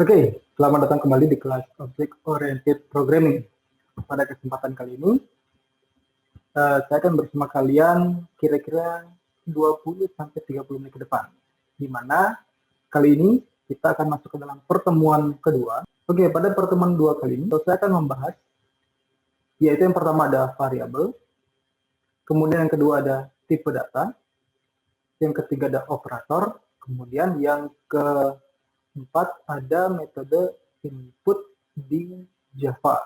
Oke, selamat datang kembali di kelas Object Oriented Programming. Pada kesempatan kali ini, saya akan bersama kalian kira-kira 20-30 menit ke depan. Di mana kali ini kita akan masuk ke dalam pertemuan kedua. Oke, pada pertemuan dua kali ini, saya akan membahas, yaitu yang pertama ada variabel, kemudian yang kedua ada tipe data, yang ketiga ada operator, kemudian yang keempat ada metode input di Java.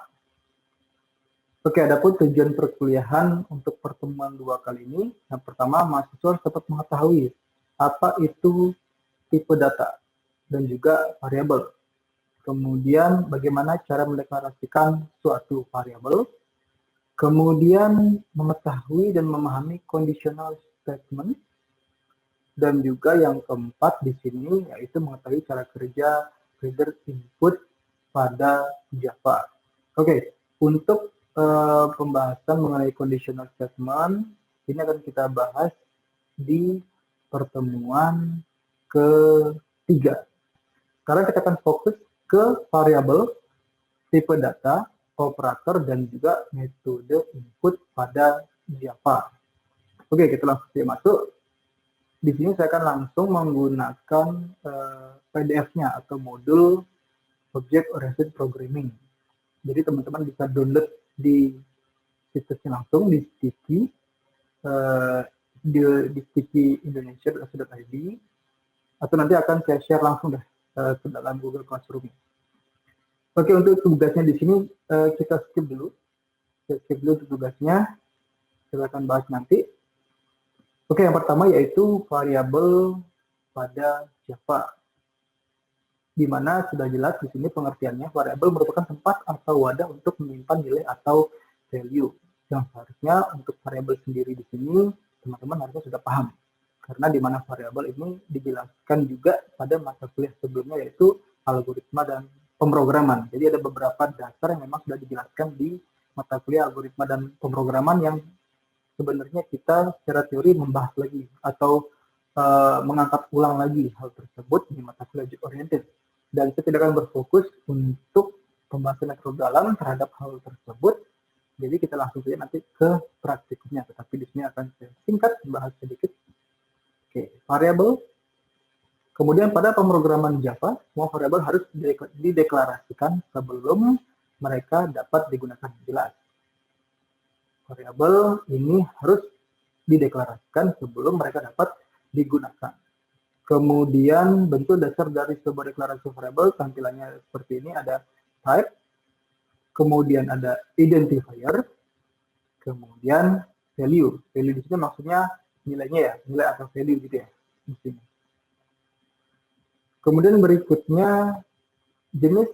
Oke, adapun tujuan perkuliahan untuk pertemuan dua kali ini, yang pertama mahasiswa dapat mengetahui apa itu tipe data dan juga variabel. Kemudian bagaimana cara mendeklarasikan suatu variabel. Kemudian mengetahui dan memahami conditional statement. Dan juga yang keempat di sini yaitu mengetahui cara kerja reader input pada Java. Oke, untuk pembahasan mengenai conditional statement ini akan kita bahas di pertemuan ketiga. Sekarang kita akan fokus ke variabel, tipe data, operator, dan juga metode input pada Java. Oke, kita langsung masuk. Di sini saya akan langsung menggunakan PDF-nya atau modul Object Oriented Programming. Jadi teman-teman bisa download di situsnya langsung di Sticky, di sticky-indonesia.ac.id, atau nanti akan saya share langsung ke dalam Google Classroom. Oke, untuk tugasnya di sini kita skip dulu. Kita skip dulu untuk tugasnya. Kita akan bahas nanti. Oke, yang pertama yaitu variabel pada Java. Di mana sudah jelas di sini pengertiannya, variabel merupakan tempat atau wadah untuk menyimpan nilai atau value. Yang seharusnya untuk variabel sendiri di sini teman-teman harusnya sudah paham. Karena di mana variabel ini dijelaskan juga pada mata kuliah sebelumnya yaitu algoritma dan pemrograman. Jadi ada beberapa dasar yang memang sudah dijelaskan di mata kuliah algoritma dan pemrograman yang sebenarnya kita secara teori membahas lagi atau mengangkat ulang lagi hal tersebut di mata kuliah object oriented. Dan kita tidak akan berfokus untuk pembahasan yang terlalu dalam terhadap hal tersebut. Jadi kita langsung saja nanti ke praktiknya. Tetapi di sini akan saya singkat membahas sedikit. Oke, variabel. Kemudian pada pemrograman Java, semua variabel harus dideklarasikan sebelum mereka dapat digunakan. Jelas. Variabel ini harus dideklarasikan sebelum mereka dapat digunakan. Kemudian bentuk dasar dari sebuah deklarasi variabel tampilannya seperti ini, ada type, kemudian ada identifier, kemudian value. Value di sini maksudnya nilainya ya, nilai atau value gitu ya di sini. Kemudian berikutnya jenis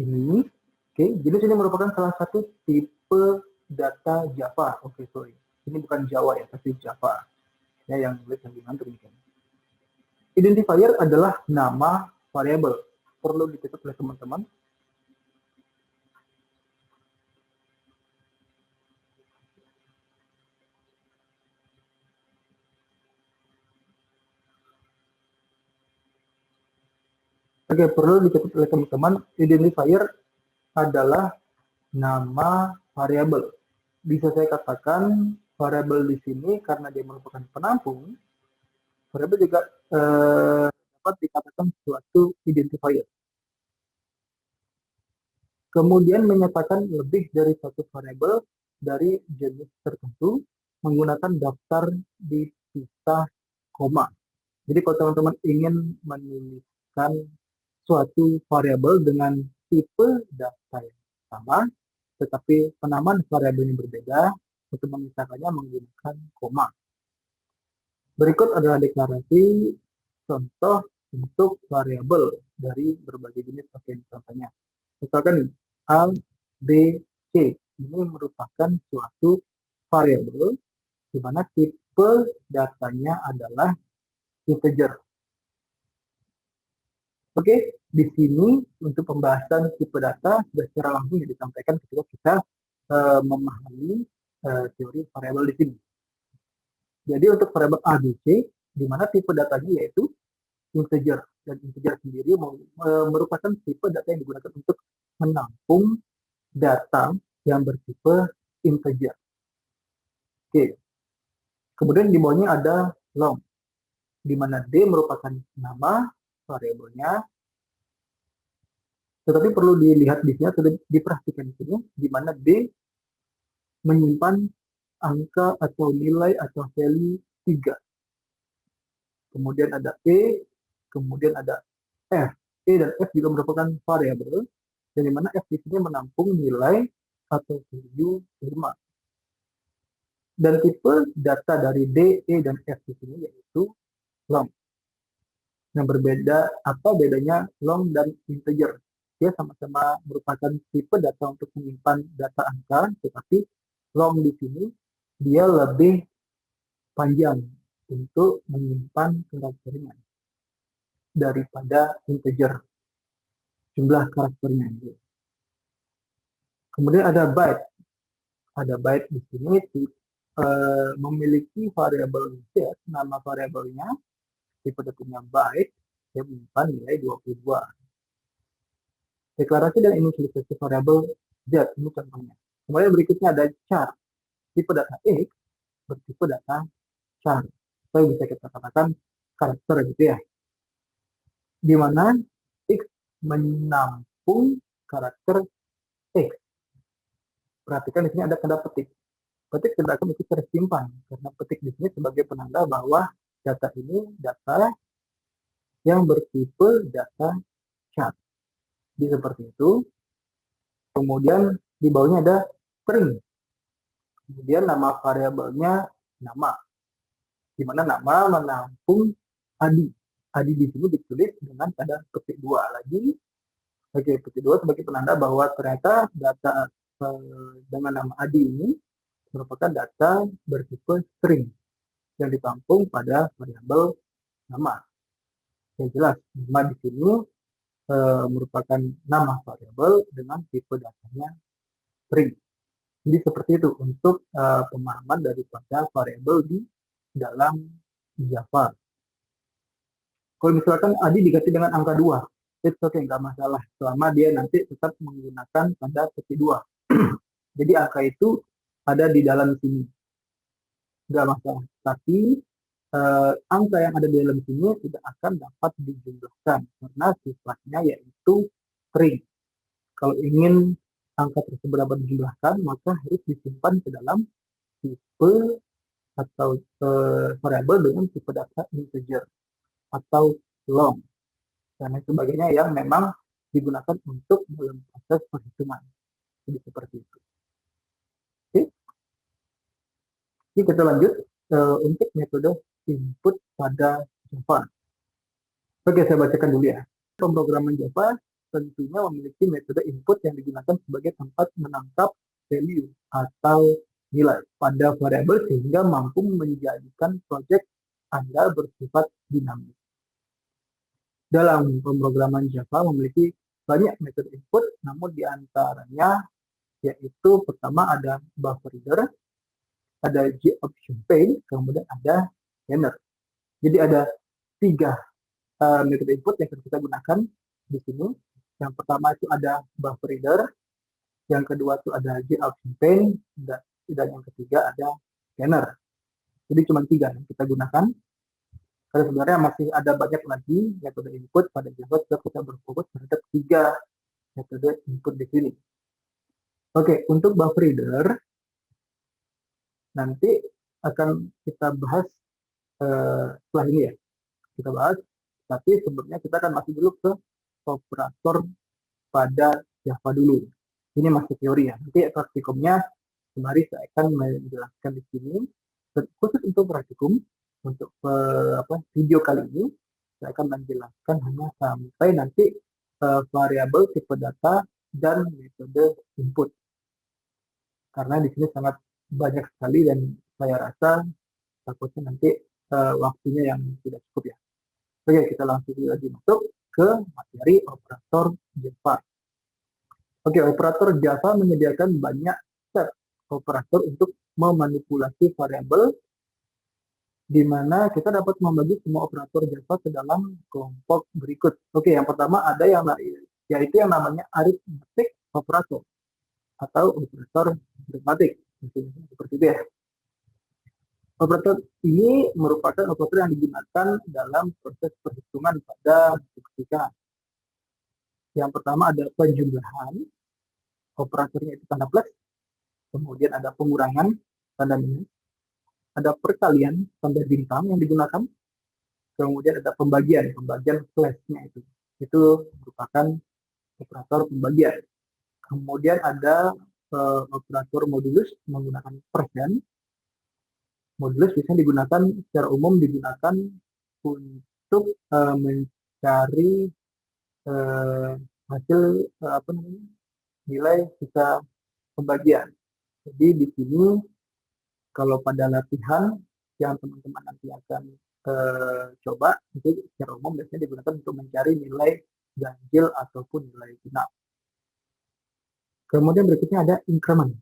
ini, jenis ini merupakan salah satu tipe data Java. Sorry, ini bukan Jawa ya, tapi Java. Ya, yang tulis yang dimantul demikian. Identifier adalah nama variabel. Perlu dicatat oleh teman-teman. Oke, perlu dicatat oleh teman-teman. Identifier adalah nama variabel. Bisa saya katakan variabel di sini karena dia merupakan penampung. Variabel juga dapat dikatakan suatu identifier. Kemudian menyatakan lebih dari satu variabel dari jenis tertentu menggunakan daftar dipisah koma. Jadi kalau teman-teman ingin menuliskan suatu variabel dengan tipe data yang sama, tetapi penamaan variabelnya berbeda, untuk memisahkannya menggunakan koma. Berikut adalah deklarasi contoh untuk variabel dari berbagai jenis. Oke, contohnya. Misalkan A, B, C. Ini merupakan suatu variabel di mana tipe datanya adalah integer. Oke, di sini untuk pembahasan tipe data sudah secara langsung disampaikan ketika kita memahami teori variabel di sini. Jadi untuk variabel A, B, C, di mana tipe datanya yaitu integer. Dan integer sendiri merupakan tipe data yang digunakan untuk menampung data yang bertipe integer. Oke. Kemudian di bawahnya ada long, di mana D merupakan nama variabelnya. Tetapi perlu dilihat di sini atau diperhatikan di sini, di mana D menyimpan angka atau nilai atau value 3. Kemudian ada E, kemudian ada F. E dan F juga merupakan variabel, dan di mana F di sini menampung nilai atau value 5. Dan tipe data dari D, E, dan F di sini yaitu long. Yang berbeda, apa bedanya long dan integer? Dia sama-sama merupakan tipe data untuk menyimpan data angka, tetapi long di sini dia lebih panjang untuk menyimpan karakternya daripada integer, jumlah karakternya. Kemudian ada byte. Ada byte di sini memiliki variabel z, nama variabelnya, tipe datanya byte, yang menyimpan nilai 22. Deklarasi dan inisialisasi variabel z, ini contohnya. Kemudian berikutnya ada char, tipe data X bertipe data char. Atau bisa kita katakan karakter gitu ya. Di mana X menampung karakter X. Perhatikan di sini ada tanda petik. Petik tidak akan ikut tersimpan karena petik di sini sebagai penanda bahwa data ini data yang bertipe data char. Jadi seperti itu. Kemudian di bawahnya ada string. Kemudian nama variabelnya nama. Di mana nama menampung adi. Adi di sini ditulis dengan tanda petik 2 lagi. Oke, petik 2 sebagai penanda bahwa ternyata data dengan nama adi ini merupakan data bertipe string yang ditampung pada variabel nama. Yang jelas, nama di sini merupakan nama variabel dengan tipe datanya string. Jadi seperti itu untuk pemahaman daripada variabel di dalam Java. Kalau misalkan adi diganti dengan angka 2, it's okay, nggak masalah. Selama dia nanti tetap menggunakan tanda petik 2. Jadi angka itu ada di dalam sini. Nggak masalah. Tapi angka yang ada di dalam sini tidak akan dapat dijumlahkan karena sifatnya yaitu string. Kalau ingin angka tersebut dapat dijumlahkan, maka harus disimpan ke dalam tipe atau variabel dengan tipe data integer atau long dan lain sebagainya yang memang digunakan untuk dalam proses perhitungan. Jadi seperti itu. Oke. Jadi kita lanjut untuk metode input pada Java. Oke, saya bacakan dulu ya. Pemrograman Java tentunya memiliki metode input yang digunakan sebagai tempat menangkap value atau nilai pada variabel sehingga mampu menjadikan proyek Anda bersifat dinamis. Dalam pemrograman Java memiliki banyak metode input, namun diantaranya yaitu pertama ada buffer reader, ada gOptionPaint, kemudian ada scanner. Jadi ada 3 metode input yang kita gunakan di sini. Yang pertama itu ada buffer reader, yang kedua itu ada gOptionPaint, dan yang ketiga ada scanner. Jadi cuma 3 yang kita gunakan. Karena sebenarnya masih ada banyak lagi metode input pada Java, kita berfokus terhadap 3 metode input di sini. Oke, untuk buffer reader nanti akan kita bahas setelah ini ya. Kita bahas, tapi sebelumnya kita akan masuk dulu ke operator pada Java dulu. Ini masih teori ya. Nanti praktikumnya kemarin saya akan menjelaskan di sini. Khusus untuk praktikum, untuk video kali ini, saya akan menjelaskan hanya sampai nanti variabel, tipe data, dan metode input. Karena di sini sangat banyak sekali dan saya rasa takutnya nanti waktunya yang tidak cukup ya. Oke, kita langsung lagi masuk ke materi operator Java. Oke, operator Java menyediakan banyak set operator untuk memanipulasi variabel di mana kita dapat membagi semua operator Java ke dalam kelompok berikut. Oke, yang pertama ada yaitu yang namanya arithmetic operator atau operator matematik. Seperti itu ya. Operator ini merupakan operator yang digunakan dalam proses perhitungan pada matematika. Yang pertama ada penjumlahan, operatornya itu tanda plus, kemudian ada pengurangan, tanda minus, ada perkalian, tanda bintang yang digunakan, kemudian ada pembagian flashnya itu merupakan operator pembagian. Kemudian ada operator modulus menggunakan persen. Modulus biasanya digunakan secara umum digunakan untuk mencari hasil nilai sisa pembagian. Jadi di sini kalau pada latihan yang teman-teman nanti akan coba itu secara umum biasanya digunakan untuk mencari nilai ganjil ataupun nilai genap. Kemudian berikutnya ada increment.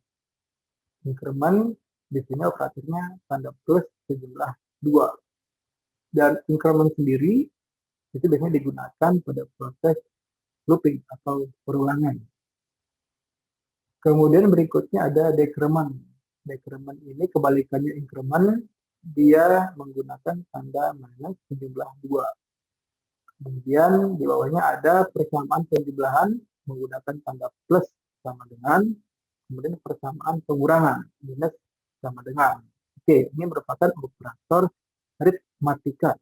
Increment di sini operatornya tanda plus sejumlah 2. Dan increment sendiri itu biasanya digunakan pada proses looping atau perulangan. Kemudian berikutnya ada decrement. Decrement ini kebalikannya increment, dia menggunakan tanda minus sejumlah 2. Kemudian di bawahnya ada persamaan penjumlahan menggunakan tanda plus sama dengan, kemudian persamaan pengurangan minus sama dengan. Oke, ini merupakan operator aritmatika.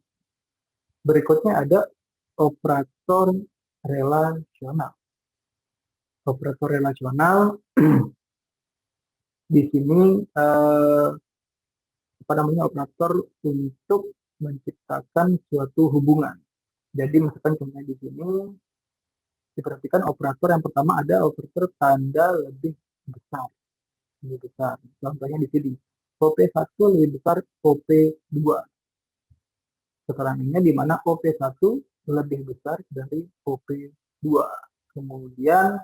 Berikutnya ada operator relasional. Operator relasional di sini operator untuk menciptakan suatu hubungan. Jadi misalkan contohnya di sini diperhatikan operator yang pertama ada operator tanda lebih besar. Contohnya di sini OP1 lebih besar OP2. Keterangannya di mana OP1 lebih besar dari OP2. Kemudian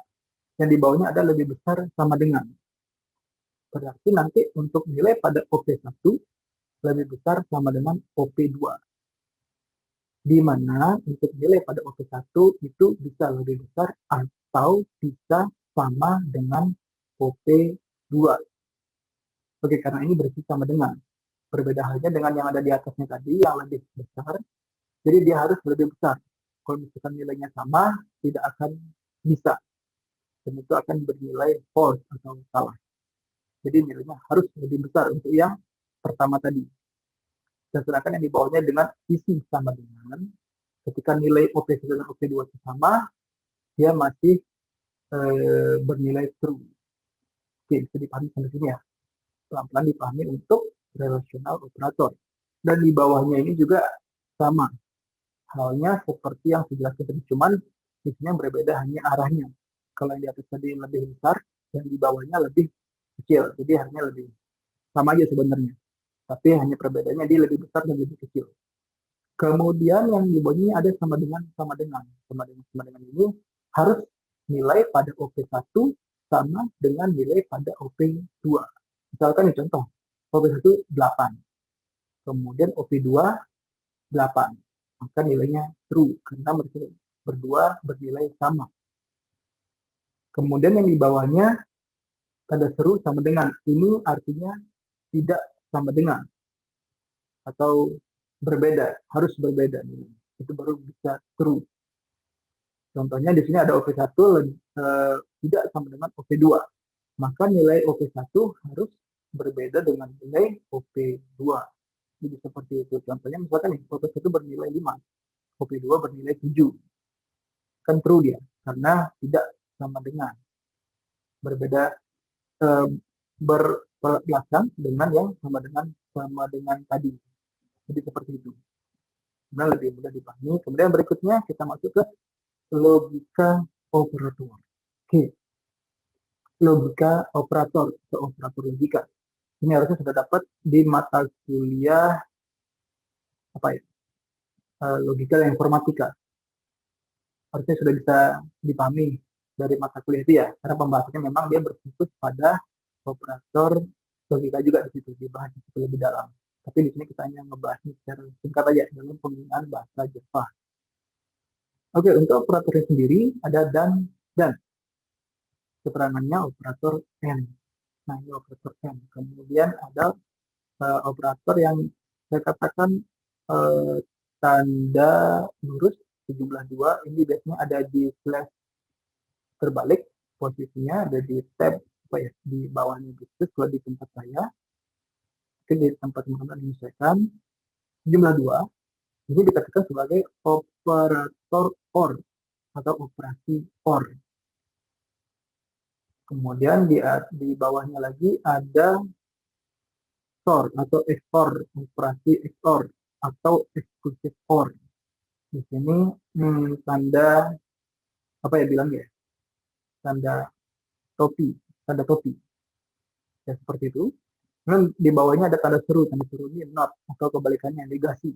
yang di bawahnya ada lebih besar sama dengan. Berarti nanti untuk nilai pada OP1 lebih besar sama dengan OP2. Di mana untuk nilai pada OP1 itu bisa lebih besar atau bisa sama dengan OP2. Oke, karena ini bersih sama dengan. Berbeda halnya dengan yang ada di atasnya tadi, yang lebih besar. Jadi dia harus lebih besar. Kalau misalkan nilainya sama, tidak akan bisa. Dan itu akan bernilai false atau salah. Jadi nilainya harus lebih besar untuk yang pertama tadi. Dan sedangkan yang di bawahnya dengan isi sama dengan, ketika nilai OP1 dan OP2 sama, dia masih bernilai true. Oke, bisa dipahami sampai sini ya. Pelan-pelan dipahami untuk relational operator. Dan di bawahnya ini juga sama. Halnya seperti yang saya jelaskan tadi, cuman di sini yang berbeda hanya arahnya. Kalau yang di atas tadi lebih besar, yang di bawahnya lebih kecil. Jadi arahnya lebih sama aja sebenarnya. Tapi hanya perbedaannya dia lebih besar dan lebih kecil. Kemudian yang di bawahnya ada sama dengan. Sama dengan ini harus nilai pada OP1 sama dengan nilai pada OP2. Misalkan contoh, OP1 8. Kemudian OP2 8. Maka nilainya true karena mereka berdua bernilai sama. Kemudian yang di bawahnya tanda seru sama dengan. Ini artinya tidak sama dengan atau berbeda, harus berbeda. Itu baru bisa true. Contohnya di sini ada OP1 tidak sama dengan OP2. Maka nilai OP1 harus berbeda dengan nilai OP2. Jadi seperti itu. Contohnya misalkan nih, OP1 bernilai 5, OP2 bernilai 7. Kan true dia, karena tidak sama dengan. Berbeda berbelakang dengan yang sama dengan tadi. Jadi seperti itu. Kemudian lebih mudah dipahami. Kemudian berikutnya kita masuk ke logika operator. Oke. Logika operator atau operator logika. Ini harusnya sudah dapat di mata kuliah logika dan informatika. Harusnya sudah bisa dipahami dari mata kuliah itu ya, karena pembahasannya memang dia berfokus pada operator logika juga di situ, dibahas lebih dalam. Tapi di sini kita hanya ngebahasnya secara singkat aja dalam penggunaan bahasa Java. Oke, untuk operatornya sendiri ada dan keterangannya operator and. Nah, ini operator and. Kemudian ada operator yang saya katakan eh, tanda lurus sejumlah 2. Ini biasanya ada di slash terbalik, posisinya ada di tab apa ya, di bawahnya gitu. Kalau di tempat saya, mungkin di tempat teman-teman menyesuaikan jumlah 2 ini dikatakan sebagai operator OR atau operasi OR. Kemudian di bawahnya lagi ada XOR atau XOR, operasi XOR atau exclusive OR. Di sini tanda apa ya bilang ya, tanda topi ya, seperti itu. Kemudian di bawahnya ada tanda seru ini not atau kebalikannya negasi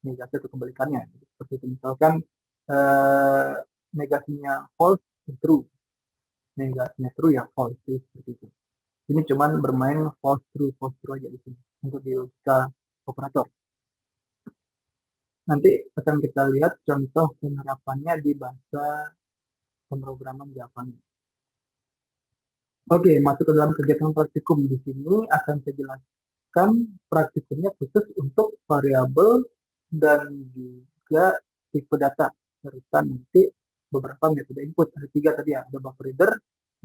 atau kebalikannya seperti itu. Misalkan negasinya false true, negasinya true ya false, seperti itu. Ini cuman bermain false true aja di sini untuk di logika operator. Nanti akan kita lihat contoh penerapannya di bahasa pemrograman Java. Oke, masuk ke dalam kegiatan praktikum. Di sini akan saya jelaskan praktikumnya khusus untuk variabel dan juga tipe data serta nanti beberapa metode input. Ada 3 tadi ya, ada buffer reader,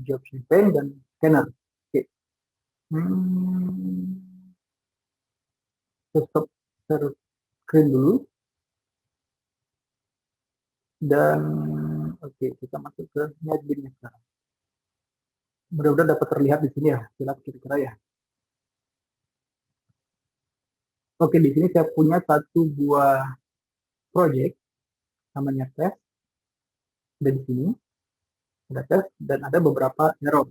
job champagne, dan scanner. Oke. Stop screen dulu. Dan oke, kita masuk ke NetBeans sekarang. Mudah-mudahan dapat terlihat di sini ya, jelas kira-kira ya. Oke, di sini saya punya satu buah project namanya test. Dan di sini ada test dan ada beberapa error.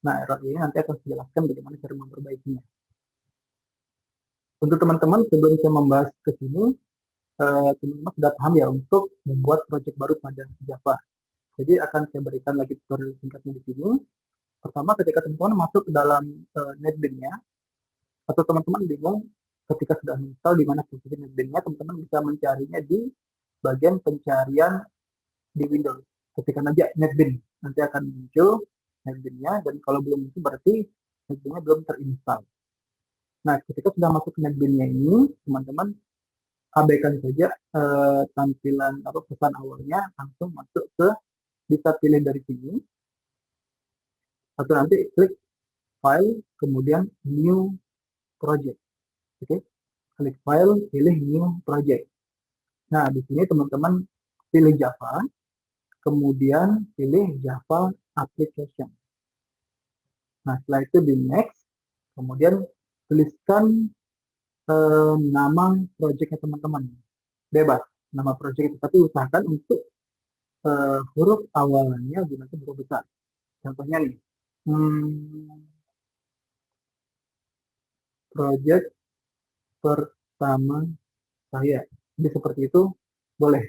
Nah, error ini nanti akan saya jelaskan bagaimana cara memperbaikinya. Untuk teman-teman, sebelum saya membahas ke sini, teman-teman sudah paham ya untuk membuat project baru pada Java. Jadi akan saya berikan lagi tutorial singkatnya di sini. Pertama, ketika teman-teman masuk ke dalam NetBeans-nya, atau teman-teman bingung ketika sudah install di mana posisi NetBeans-nya, teman-teman bisa mencarinya di bagian pencarian di Windows. Ketika aja NetBeans, nanti akan muncul NetBeans-nya, dan kalau belum muncul berarti NetBeans-nya belum terinstall. Nah, ketika sudah masuk ke NetBeans-nya ini, teman-teman abaikan saja tampilan atau pesan awalnya, langsung masuk ke, bisa pilih dari sini, atau nanti klik file, kemudian new project. Oke, klik file, pilih new project. Nah, di sini teman-teman pilih Java, kemudian pilih Java application. Nah, setelah itu di next, kemudian tuliskan nama projectnya teman-teman. Bebas nama project itu, tapi usahakan untuk huruf awalnya gunakan huruf besar. Contohnya nih, project pertama saya. Jadi seperti itu boleh.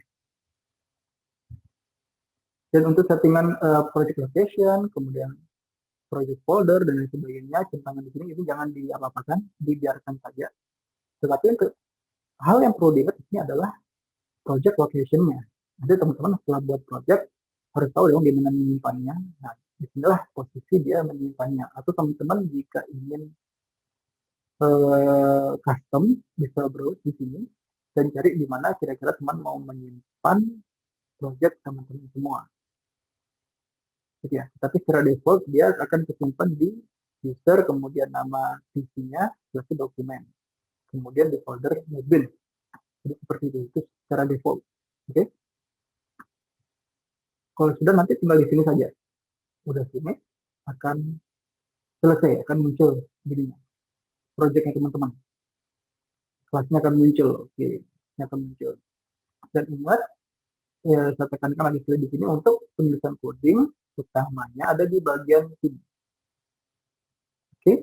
Dan untuk settingan project location, kemudian project folder dan lain sebagainya, centangan di sini itu jangan diapa-apakan, dibiarkan saja. Tetapi hal yang perlu diingat di sini adalah project location-nya. Nanti teman-teman setelah buat project harus tahu dong di mana menyimpannya. Nah, disinilah posisi dia menyimpannya. Atau teman-teman jika ingin custom, bisa browse di sini dan cari di mana kira-kira teman mau menyimpan project teman-teman semua. Gitu ya. Tapi secara default dia akan tersimpan di user, kemudian nama PC-nya, plus dokumen. Kemudian di folder NetBeans. Jadi seperti itu secara default. Oke. Kalau sudah nanti tinggal di sini saja. Udah sini akan selesai, akan muncul jadinya projectnya teman-teman. Kelasnya akan muncul, oke, akan muncul. Dan ingat, ya, saya tekankan lagi di sini untuk penulisan coding utamanya ada di bagian sini. Oke,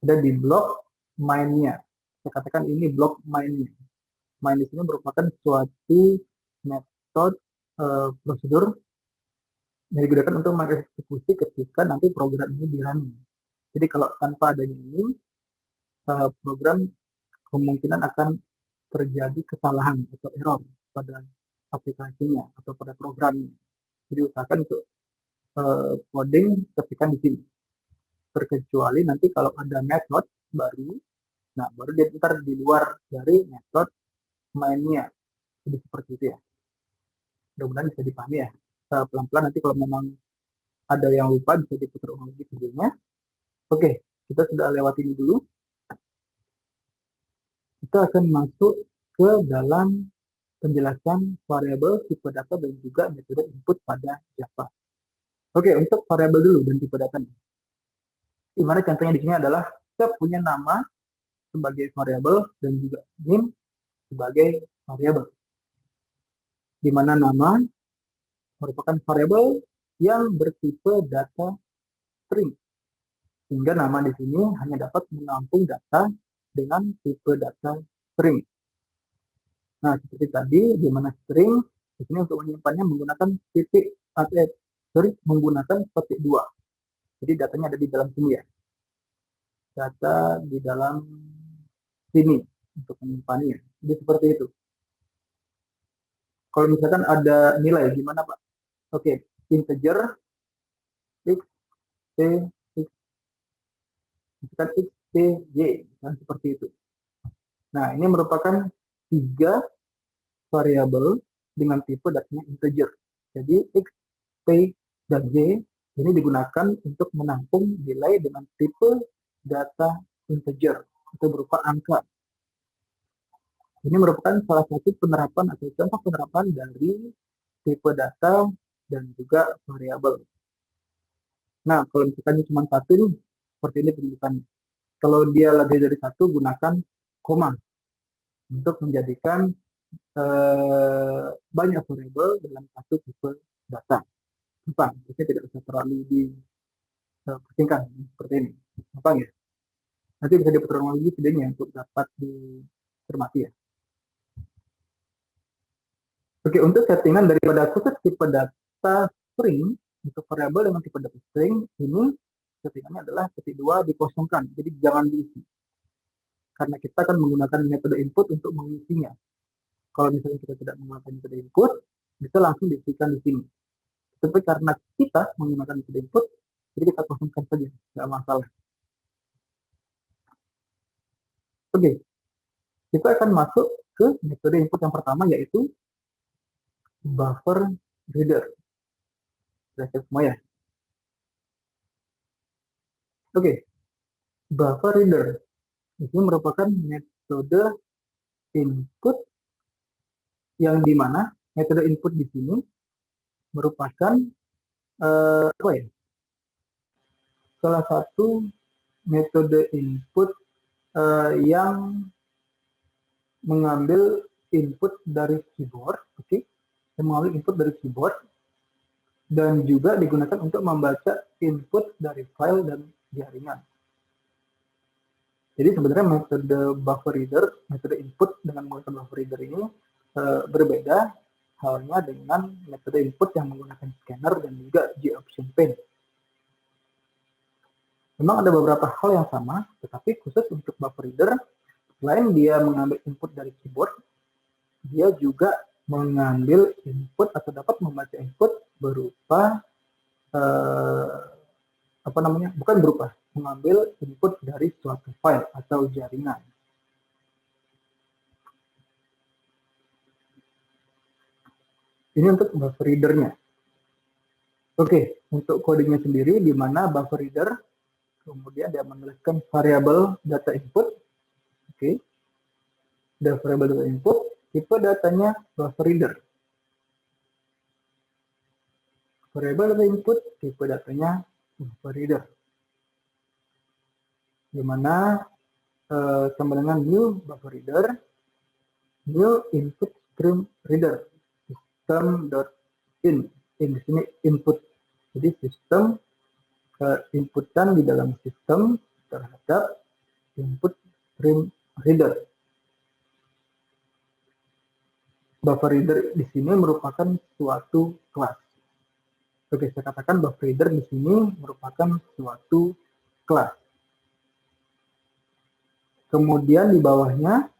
ada di blok main-nya. Saya katakan ini blok main-nya. Main di sini merupakan suatu metode prosedur yang digunakan untuk mengeksekusi ketika nanti program ini di running. Jadi kalau tanpa adanya ini, program kemungkinan akan terjadi kesalahan atau error pada aplikasinya atau pada programnya. Jadi usahakan untuk coding ketikkan di sini. Terkecuali nanti kalau ada method baru, nah baru dia ntar di luar dari method mainnya. Jadi seperti itu ya. Mudah-mudahan bisa dipahami ya. Pelan-pelan nanti kalau memang ada yang lupa bisa diputar ulang lagi videonya. Oke, kita sudah lewat ini dulu. Kita akan masuk ke dalam penjelasan variabel, tipe data, dan juga metode input pada Java. Oke, untuk variabel dulu dan tipe datanya. Dimana contohnya di sini adalah kita punya nama sebagai variabel dan juga name sebagai variabel. Di mana nama merupakan variabel yang bertipe data string. Sehingga nama di sini hanya dapat menampung data dengan tipe data string. Nah, seperti tadi, di mana string, di sini untuk menyimpannya menggunakan titik menggunakan petik 2. Jadi datanya ada di dalam sini ya. Data di dalam sini untuk menyimpannya. Jadi seperti itu. Kalau misalkan ada nilai, gimana Pak? Oke, integer, x, t, x, misalkan x, t, y, dan seperti itu. Nah, ini merupakan 3 variabel dengan tipe datanya integer. Jadi x, t, dan y ini digunakan untuk menampung nilai dengan tipe data integer, itu berupa angka. Ini merupakan salah satu penerapan atau contoh penerapan dari tipe data dan juga variabel. Nah, kalau misalkan cuma satu nih, seperti ini penunjukannya. Kalau dia lebih dari satu, gunakan koma untuk menjadikan banyak variabel dalam satu tipe data. Gampang, jadi tidak usah terlalu dipusingkan seperti ini. Gampang ya? Nanti bisa diputar lagi videonya untuk dapat dicermati ya. Oke, untuk settingan daripada khusus tipe data string, untuk variabel dengan tipe data string, ini settingannya adalah ketik 2 dikosongkan, jadi jangan diisi. Karena kita akan menggunakan metode input untuk mengisinya. Kalau misalnya kita tidak menggunakan metode input, bisa langsung diisikan di sini. Tapi karena kita menggunakan metode input, jadi kita kosongkan saja, tidak masalah. Oke, kita akan masuk ke metode input yang pertama, yaitu buffer reader. Sudah siap semua ya? Oke, buffer reader ini merupakan metode input yang dimana metode input di sini merupakan salah satu metode input yang mengambil input dari keyboard, mengambil input dari keyboard dan juga digunakan untuk membaca input dari file dan jaringan. Jadi sebenarnya metode buffer reader, metode input dengan menggunakan buffer reader ini berbeda halnya dengan metode input yang menggunakan scanner dan juga G-option pane. Memang ada beberapa hal yang sama, tetapi khusus untuk buffer reader, selain dia mengambil input dari keyboard, dia juga mengambil input atau dapat membaca input berupa mengambil input dari suatu file atau jaringan. Ini untuk buffer readernya. Oke, untuk kodenya sendiri di mana buffer reader kemudian dia menuliskan variabel data input. Oke. Ada variabel data input, tipe datanya buffer reader. Variabel data input, tipe datanya buffer reader. Di mana sama dengan new buffer reader, new input stream reader, system.in, di sini input. Jadi sistem inputan di dalam sistem terhadap input stream reader. Buffer reader di sini merupakan suatu kelas. Oke, saya katakan buffer reader di sini merupakan suatu kelas. Kemudian di bawahnya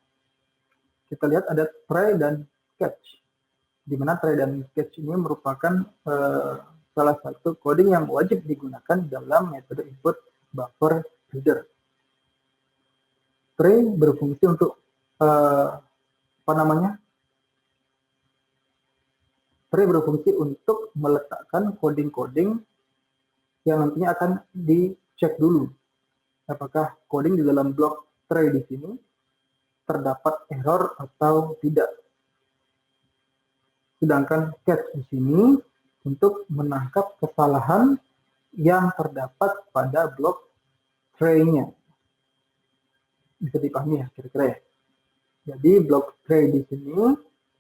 kita lihat ada try dan catch, di mana try dan catch ini merupakan salah satu coding yang wajib digunakan dalam metode input buffer reader. Try berfungsi untuk try berfungsi untuk meletakkan coding-coding yang nantinya akan dicek dulu apakah coding di dalam blok try di sini terdapat error atau tidak. Sedangkan catch di sini untuk menangkap kesalahan yang terdapat pada blok tray-nya. Bisa dipahami ya kira-kira ya. Jadi blok tray di sini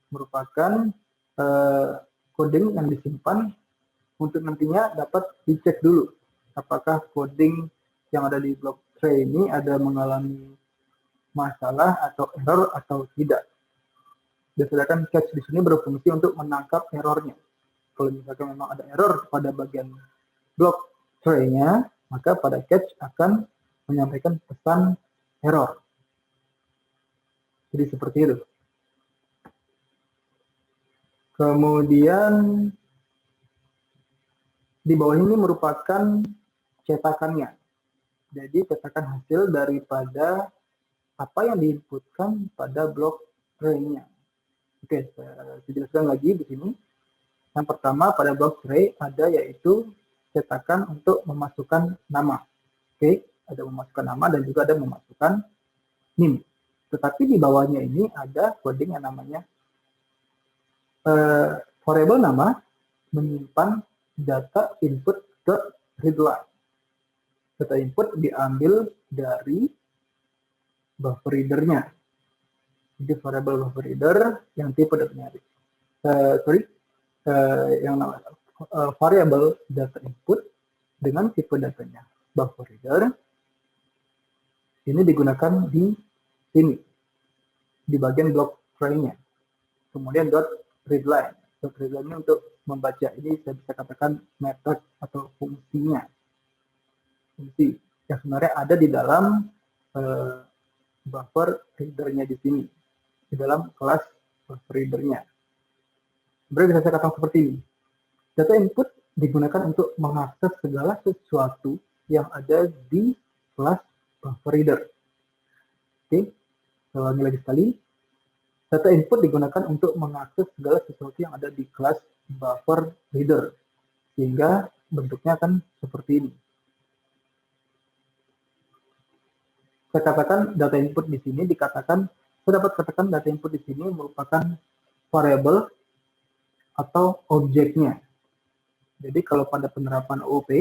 merupakan coding yang disimpan untuk nantinya dapat dicek dulu apakah coding yang ada di blok tray ini ada mengalami masalah atau error atau tidak. Sedangkan catch di sini berfungsi untuk menangkap errornya. Kalau misalkan memang ada error pada bagian blok tray-nya, maka pada catch akan menyampaikan pesan error. Jadi seperti itu. Kemudian di bawah ini merupakan cetakannya. Jadi cetakan hasil daripada apa yang diinputkan pada blok tray-nya. Oke, saya jelaskan lagi di sini. Yang pertama pada blok tray ada yaitu cetakan untuk memasukkan nama. Oke, ada memasukkan nama dan juga ada memasukkan NIM. Tetapi di bawahnya ini ada coding yang namanya variabel nama menyimpan data input.readline. Data input diambil dari buffer reader-nya. Jadi variabel buffer reader yang tipe datanya yang namanya variabel data input dengan tipe datanya buffer reader ini digunakan di sini di bagian blok tray-nya. Kemudian .readline. .readline ini untuk membaca, ini saya bisa katakan method atau fungsinya. Fungsi yang sebenarnya ada di dalam buffer reader-nya di sini, di dalam kelas buffer reader-nya. Sebenarnya bisa saya katakan seperti ini. Data input digunakan untuk mengakses segala sesuatu yang ada di kelas buffer reader. Oke, saya ulangi lagi sekali. Data input digunakan untuk mengakses segala sesuatu yang ada di kelas buffer reader, sehingga bentuknya akan seperti ini. Saya katakan data input di sini saya dapat katakan data input di sini merupakan variabel atau objeknya. Jadi kalau pada penerapan OOP,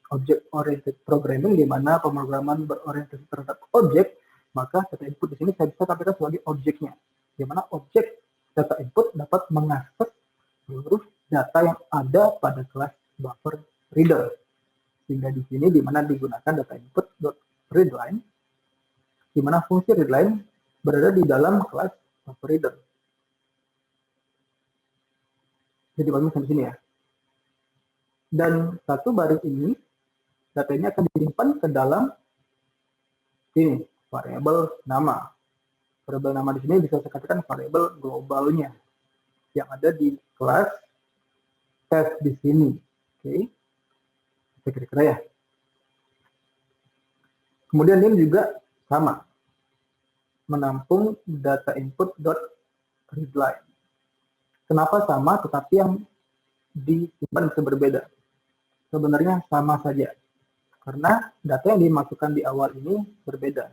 Object Oriented Programming, di mana pemrograman berorientasi terhadap objek, maka data input di sini saya bisa katakan sebagai objeknya, di mana objek data input dapat mengakses seluruh data yang ada pada kelas buffer reader. Sehingga di sini di mana digunakan data input.readline, di mana fungsi readline berada di dalam kelas buffer reader. Jadi kami sampai sini ya. Dan satu baris ini datanya akan disimpan ke dalam ini variabel nama. Variabel nama di sini bisa saya katakan variabel globalnya yang ada di kelas test di sini. Oke, saya kira-kira ya. Kemudian ini juga sama, menampung data input.readline. Kenapa sama tetapi yang disimpan bisa berbeda? Sebenarnya sama saja, karena data yang dimasukkan di awal ini berbeda.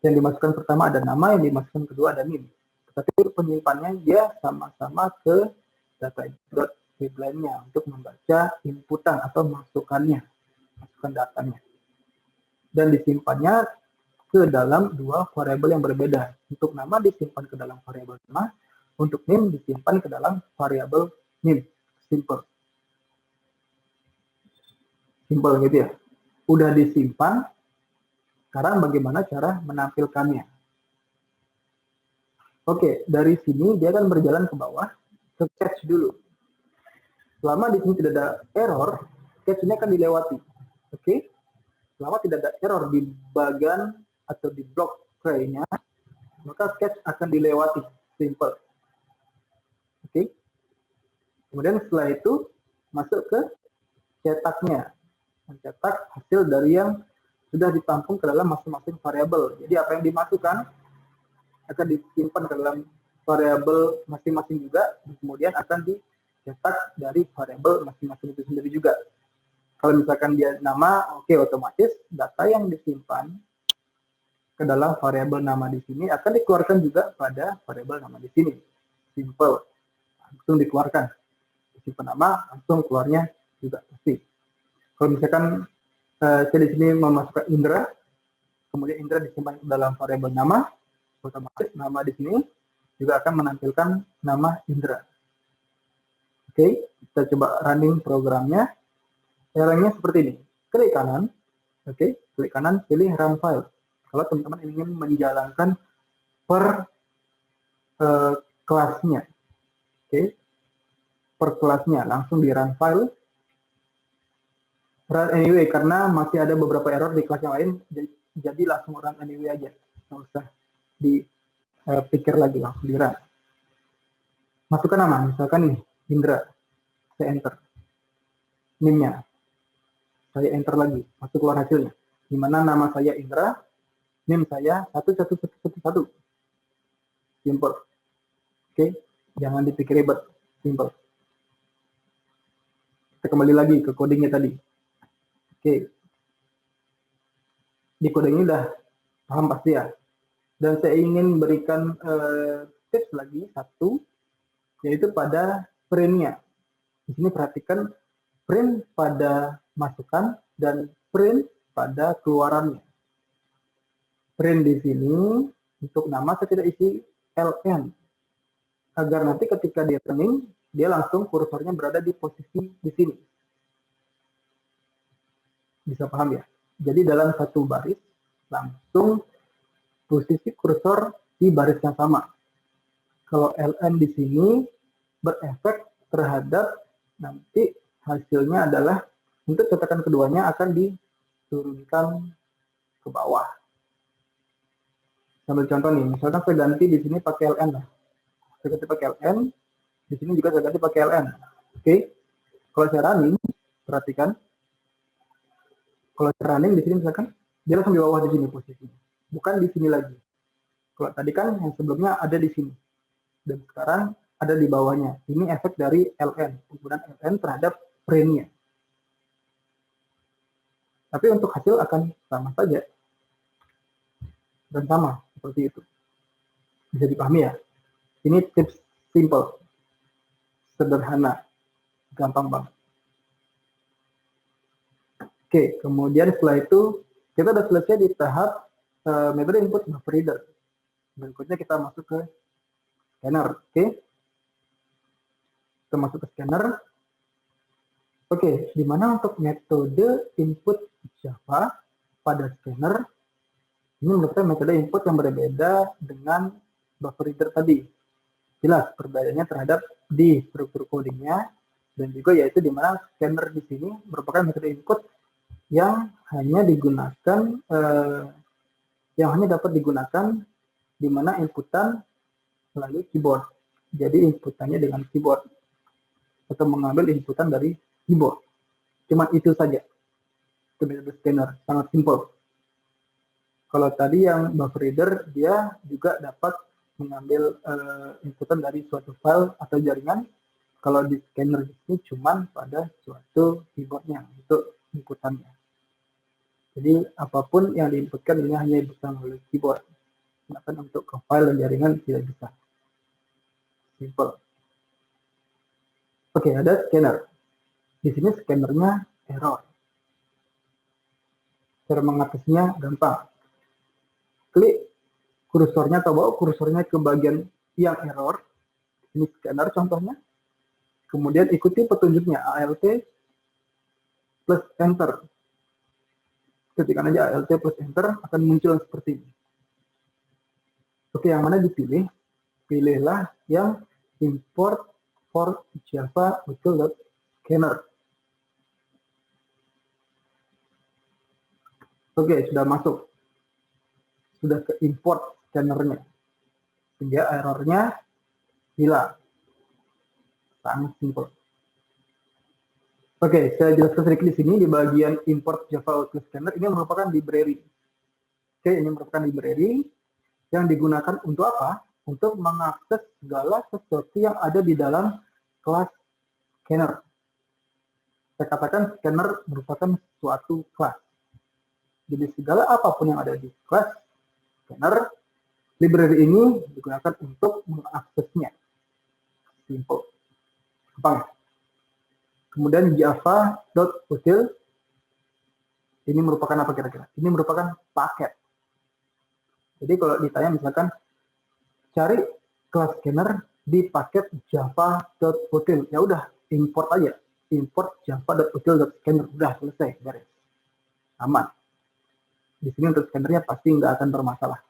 Yang dimasukkan pertama ada nama, yang dimasukkan kedua ada NIM. Tetapi penyimpannya dia sama-sama ke data input.readline-nya untuk membaca inputan atau masukan datanya. Dan disimpannya ke dalam dua variabel yang berbeda. Untuk nama disimpan ke dalam variabel nama, untuk NIM disimpan ke dalam variabel NIM. Simple gitu ya. Udah disimpan, sekarang bagaimana cara menampilkannya? Oke, dari sini dia akan berjalan ke bawah, ke catch dulu. Selama di sini tidak ada error, catch ini akan dilewati. Oke? Selama tidak ada error di bagian atau di blok tray-nya, maka sketch akan dilewati, simple. Oke. Kemudian setelah itu masuk ke cetaknya, mencetak hasil dari yang sudah ditampung ke dalam masing-masing variabel. Jadi apa yang dimasukkan akan disimpan ke dalam variabel masing-masing juga, kemudian akan dicetak dari variabel masing-masing itu sendiri juga. Kalau misalkan dia nama, oke, otomatis data yang disimpan ke dalam variabel nama di sini akan dikeluarkan juga pada variabel nama di sini. Simple, langsung dikeluarkan. Simpan nama, langsung keluarnya juga pasti. Kalau misalkan saya di sini memasukkan Indra, kemudian Indra disimpan dalam variabel nama, otomatis nama di sini juga akan menampilkan nama Indra. Oke, kita coba running programnya. Caranya seperti ini. Klik kanan, klik kanan, pilih run file. Kalau teman-teman ingin menjalankan per kelasnya, per kelasnya langsung di run file. Run anyway, karena masih ada beberapa error di kelas yang lain, jadi langsung run anyway aja, nggak usah dipikir lagi, langsung di run. Masukkan nama, misalkan nih Indra, saya enter, name-nya, saya enter lagi, masuk keluar hasilnya. Di mana nama saya Indra, name saya 11111. Simple. Oke, jangan dipikir ribet, simple. Kita kembali lagi ke codingnya tadi. Oke, di coding ini udah paham pasti ya. Dan saya ingin berikan tips lagi satu, yaitu pada print-nya. Di sini perhatikan print pada masukan dan print pada keluarannya. Print di sini untuk nama saya tidak isi ln, agar nanti ketika dia running, dia langsung kursornya berada di posisi di sini. Bisa paham ya? Jadi dalam satu baris langsung posisi kursor di baris yang sama. Kalau ln di sini berefek terhadap nanti hasilnya adalah untuk cetakan keduanya akan diturunkan ke bawah. Sambil contoh nih, misalkan saya ganti di sini pakai ln lah. Saya ganti pakai ln, di sini juga saya ganti pakai ln. Oke. Kalau saya running, perhatikan. Kalau saya running di sini misalkan dia langsung di bawah di sini posisinya. Bukan di sini lagi. Kalau tadi kan yang sebelumnya ada di sini. Dan sekarang ada di bawahnya. Ini efek dari ln, penggunaan ln terhadap print-nya. Tapi untuk hasil akan sama saja. Dan sama, seperti itu. Bisa dipahami ya? Ini tips simple. Sederhana. Gampang banget. Oke, kemudian setelah itu, kita sudah selesai di tahap metode input buffer reader. Berikutnya kita masuk ke scanner. Oke. Kita masuk ke scanner. Oke, di mana untuk metode input Java pada scanner, ini menurut saya metode input yang berbeda dengan buffer reader tadi. Jelas perbedaannya terhadap di struktur codingnya, dan juga yaitu di mana scanner di sini merupakan metode input yang hanya digunakan, yang hanya dapat digunakan di mana inputan melalui keyboard. Jadi inputannya dengan keyboard atau mengambil inputan dari keyboard. Cuma itu saja. Itu metode scanner, sangat simple. Kalau tadi yang buffer reader, dia juga dapat mengambil inputan dari suatu file atau jaringan. Kalau di scanner ini cuma pada suatu keyboardnya, itu inputannya. Jadi apapun yang diinputkan ini hanya bisa melalui keyboard. Bahkan untuk ke file dan jaringan tidak bisa. Simple. Oke, ada scanner. Di sini scannernya error. Cara mengatasinya gampang. Klik kursornya atau bawa kursornya ke bagian yang error. Ini scanner contohnya. Kemudian ikuti petunjuknya ALT plus enter. Ketikkan aja ALT plus enter akan muncul seperti ini. Oke, yang mana dipilih? Pilihlah yang import for Java scanner. Oke, sudah masuk. sudah ke import scannernya, sehingga errornya hilang. Sangat simpel. Oke, saya jelaskan sedikit di sini di bagian import Java Outlook Scanner. Ini merupakan library. Oke, ini merupakan library yang digunakan untuk apa? Untuk mengakses segala sesuatu yang ada di dalam kelas scanner. Saya katakan scanner merupakan suatu kelas. Jadi segala apapun yang ada di kelas scanner, library ini digunakan untuk mengaksesnya. Simple. Gampang. Kemudian java.util ini merupakan apa kira-kira? Ini merupakan paket. Jadi kalau ditanya misalkan cari kelas scanner di paket java.util, ya udah import aja, import java.util.scanner, udah selesai, beres, aman. Di sini untuk scannernya pasti nggak akan bermasalah.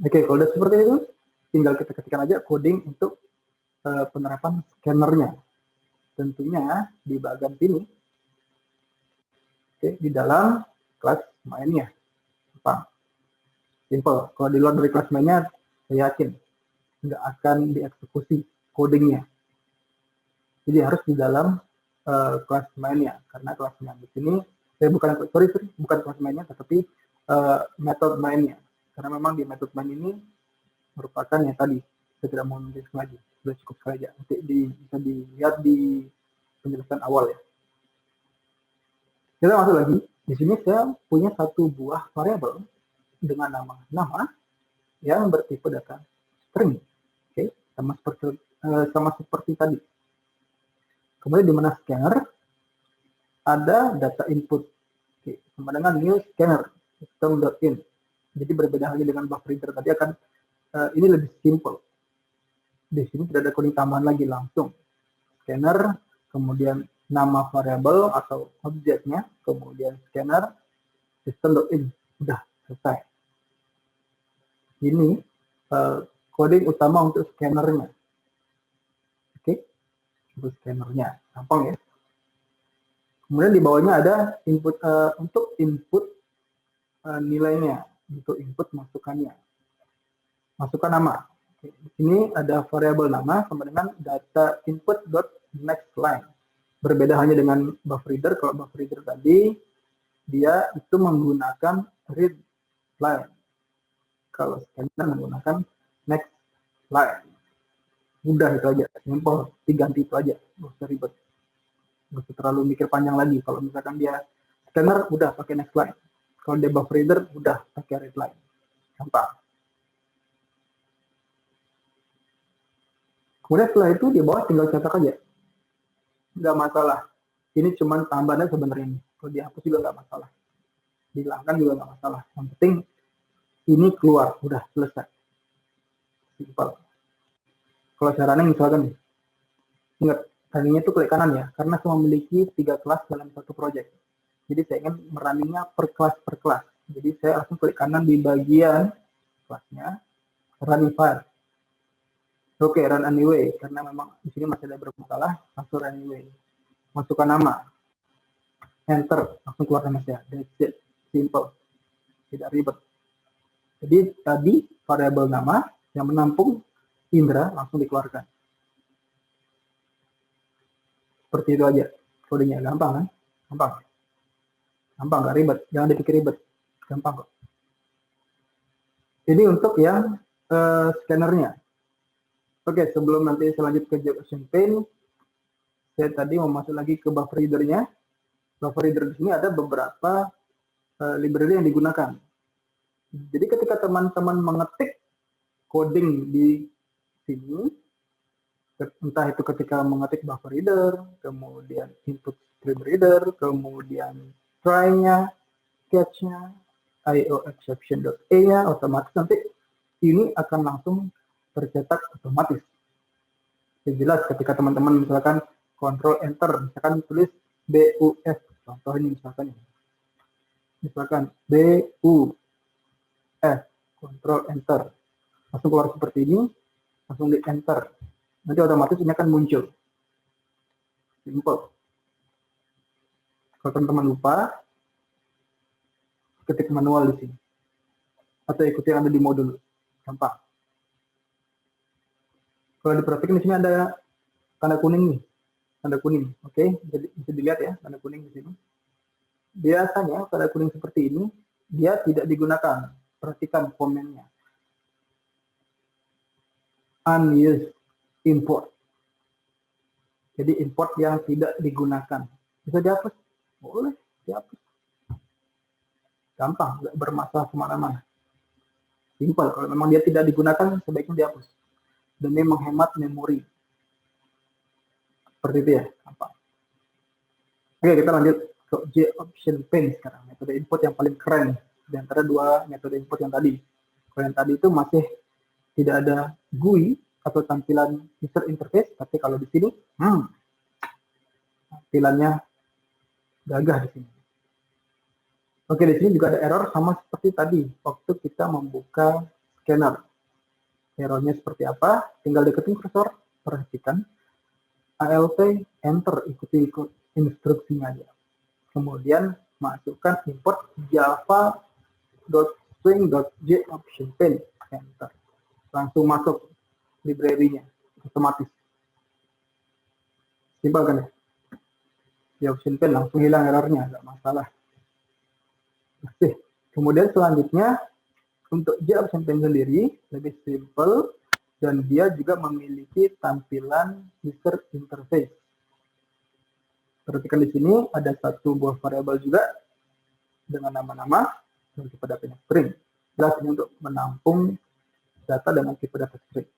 Oke, kalau udah seperti itu, tinggal kita ketikkan aja coding untuk penerapan scannernya. Tentunya di bagian sini, oke, di dalam kelas mainnya. Simple. Kalau di luar dari kelas mainnya, saya yakin nggak akan dieksekusi codingnya. Jadi harus di dalam kelas mainnya, karena kelas main di sini, bukan kelas mainnya, tetapi metode mainnya. Karena memang di metode main ini merupakan yang tadi, saya tidak mau menulis lagi, sudah cukup saja. Nanti bisa dilihat di penjelasan awal ya. Kita masuk lagi. Di sini saya punya satu buah variabel dengan nama yang bertipe data string. Oke, sama seperti tadi. Kemudian di mana scanner ada data input. Oke, sama dengan new scanner system.in. Jadi berbeda halnya dengan buffer reader tadi akan ini lebih simple. Di sini tidak ada coding tambahan lagi, langsung scanner, kemudian nama variabel atau objeknya, kemudian scanner system.in, udah selesai. Ini coding utama untuk scannernya. Oke, untuk scannernya, gampang ya. Kemudian di bawahnya ada input untuk input nilainya, untuk input masukannya. Masukkan nama. Oke, di sini ada variabel nama sama dengan data input.nextLine. Berbeda hanya dengan buffer reader. Kalau buffer reader tadi dia itu menggunakan read line. Kalau scanner menggunakan next line. Mudah itu aja, simple, diganti itu aja, nggak usah ribet, nggak usah terlalu mikir panjang lagi. Kalau misalkan dia scanner udah pakai next line, kalau dia buffer reader udah pakai read line, gampang. Kemudian setelah itu di bawah tinggal cetak aja, nggak masalah. Ini cuma tambahannya sebenarnya ini, kalau dihapus juga nggak masalah, dihilangkan juga nggak masalah. Yang penting ini keluar, udah selesai, simple. Kalau caranya misalkan nih, ingat tadinya itu klik kanan ya, karena saya memiliki 3 kelas dalam satu project. Jadi saya ingin merunning-nya per kelas. Jadi saya langsung klik kanan di bagian kelasnya, running file. Oke, run anyway, karena memang di sini masih ada bermasalah, langsung run anyway. Masukkan nama, enter, langsung keluar nama saya. That's it, simple, tidak ribet. Jadi tadi variabel nama yang menampung Indra langsung dikeluarkan. Seperti itu aja. Kodenya gampang kan? Gampang, gak ribet. Jangan dipikir ribet. Gampang kok. Ini untuk yang scannernya. Oke, sebelum nanti saya lanjut ke JavaScript Paint, saya tadi mau masuk lagi ke buffer reader-nya. Buffer reader di sini ada beberapa library yang digunakan. Jadi ketika teman-teman mengetik coding di sini, entah itu ketika mengetik buffer reader, kemudian input stream reader, kemudian try-nya, catch-nya, IO exception.e-nya, otomatis nanti ini akan langsung tercetak otomatis. Jadi jelas ketika teman-teman misalkan Ctrl Enter, misalkan tulis BUF, contoh ini misalkan BUF, Ctrl Enter, langsung keluar seperti ini, langsung di Enter. Nanti otomatis ini akan muncul. Simple. Kalau teman-teman lupa, ketik manual di sini. Atau ikuti yang ada di modul. Gampang. Kalau diperhatikan di sini ada tanda kuning nih. Tanda kuning. Oke, jadi bisa dilihat ya tanda kuning di sini. Biasanya tanda kuning seperti ini dia tidak digunakan. Perhatikan komennya. Unused import. Jadi import yang tidak digunakan. Bisa dihapus? Boleh dihapus. Gampang, nggak bermasalah kemana-mana. Simpel, kalau memang dia tidak digunakan, sebaiknya dihapus. Demi menghemat memori. Seperti itu ya, gampang. Oke, kita lanjut ke JOptionPaint sekarang. Metode input yang paling keren di antara dua metode input yang tadi. Kalau yang tadi itu masih tidak ada GUI atau tampilan user interface, tapi kalau di sini, tampilannya gagah di sini. Oke, di sini juga ada error sama seperti tadi waktu kita membuka scanner. Errornya seperti apa? Tinggal deketin kursor, perhatikan. ALT, enter, ikuti instruksinya aja. Kemudian masukkan import java.swing.jOptionPaint, enter. Langsung masuk library-nya, otomatis. Simpel kan ya? JOptionPaint langsung hilang errornya, nggak masalah. Oke. Kemudian selanjutnya untuk JOptionPaint sendiri lebih simple dan dia juga memiliki tampilan user interface. Perhatikan di sini ada satu buah variabel juga dengan nama-nama dan tipe datanya string. Jelas ini untuk menampung data dengan tipe data string.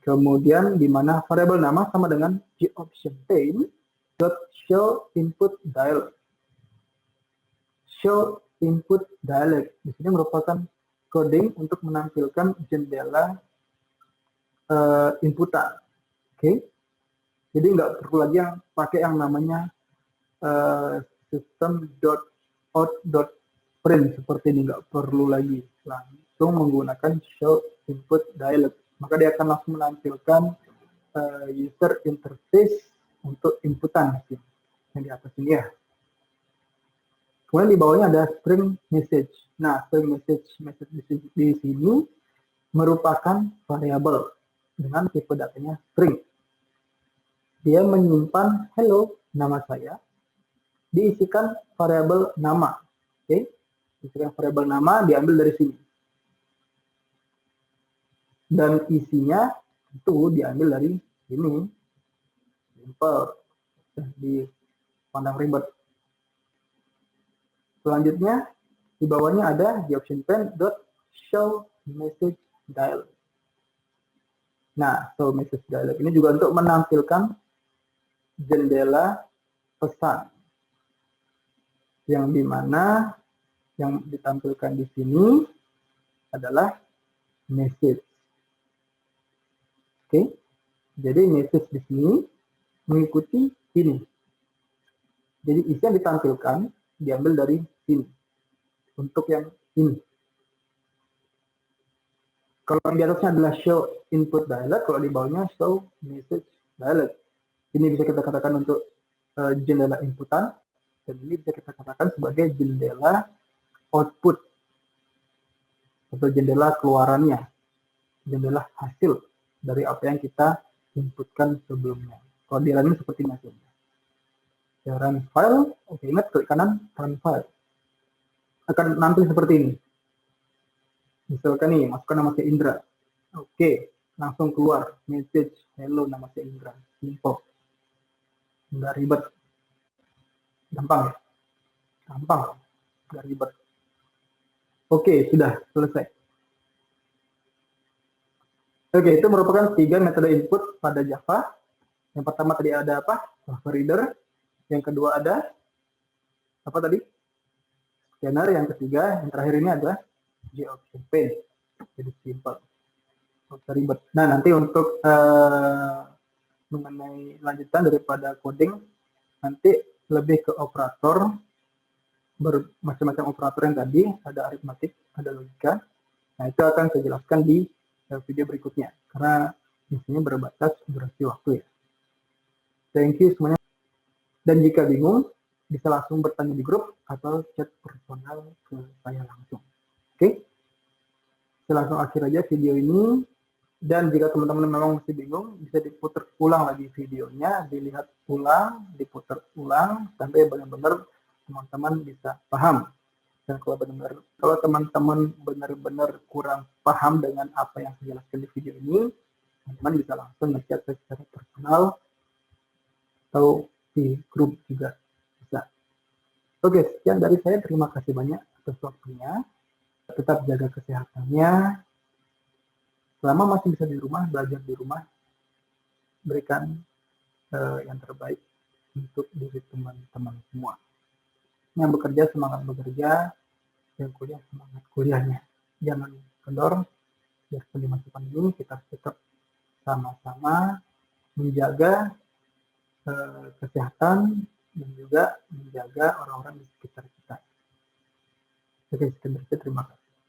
Kemudian di mana variabel nama sama dengan JOptionPaint.show input dialog. Show input dialog di sini merupakan coding untuk menampilkan jendela inputan. Oke. Jadi nggak perlu lagi yang pakai yang namanya system.out.print seperti ini, nggak perlu lagi. Langsung menggunakan show input dialog. Maka dia akan langsung menampilkan user interface untuk inputan yang di atas ini ya. Kemudian di bawahnya ada string message. Nah, string message di sini merupakan variabel dengan tipe datanya string. Dia menyimpan hello, nama saya, diisikan variabel nama. Oke, diisikan variabel nama diambil dari sini. Dan isinya itu diambil dari sini. Simple. Di pandang ribet. Selanjutnya di bawahnya ada JOptionPaint.showMessageDialog. Nah, show message dialog ini juga untuk menampilkan jendela pesan, yang dimana yang ditampilkan di sini adalah message. Oke, jadi message di sini mengikuti ini. Jadi isi yang ditampilkan diambil dari sini. Untuk yang ini. Kalau yang di atasnya adalah show input dialog, kalau di bawahnya show message dialog. Ini bisa kita katakan untuk jendela inputan, dan ini bisa kita katakan sebagai jendela output atau jendela keluarannya, jendela hasil dari apa yang kita inputkan sebelumnya. Kalau di lain seperti ini hasilnya. Run file, oke, ingat klik kanan run file. Akan nampil seperti ini. Misalkan nih, masukkan nama saya Indra. Oke, langsung keluar message hello nama saya Indra. Simple. Nggak ribet. Gampang ya? Gampang. Nggak ribet. Oke, sudah selesai. Oke, itu merupakan 3 metode input pada Java. Yang pertama tadi ada apa? Buffer reader. Yang kedua ada apa tadi? Scanner. Yang ketiga, yang terakhir ini adalah JOptionPaint. Jadi simple. Tidak ribet. Nah, nanti untuk mengenai lanjutan daripada coding, nanti lebih ke operator, macam-macam operator yang tadi, ada aritmatik, ada logika. Nah, itu akan saya jelaskan di video berikutnya, karena di sini berbatas durasi waktu ya. Thank you semuanya. Dan jika bingung, bisa langsung bertanya di grup atau chat personal ke saya langsung. Oke, saya langsung akhir aja video ini. Dan jika teman-teman memang masih bingung, bisa diputar ulang lagi videonya, dilihat ulang, diputar ulang, sampai benar-benar teman-teman bisa paham. Dan kalau teman-teman benar-benar kurang paham dengan apa yang saya jelaskan di video ini, teman-teman bisa langsung ngechat secara personal atau di grup juga bisa. Oke, sekian dari saya. Terima kasih banyak atas waktunya. Tetap jaga kesehatannya. Selama masih bisa di rumah, belajar di rumah, berikan yang terbaik untuk diri teman-teman semua. Yang bekerja, semangat bekerja. Yang kuliah, semangat kuliahnya. Jangan kendor. Biar di masa pandemi kita tetap sama-sama menjaga kesehatan dan juga menjaga orang-orang di sekitar kita. Oke, sekian dari saya. Terima kasih.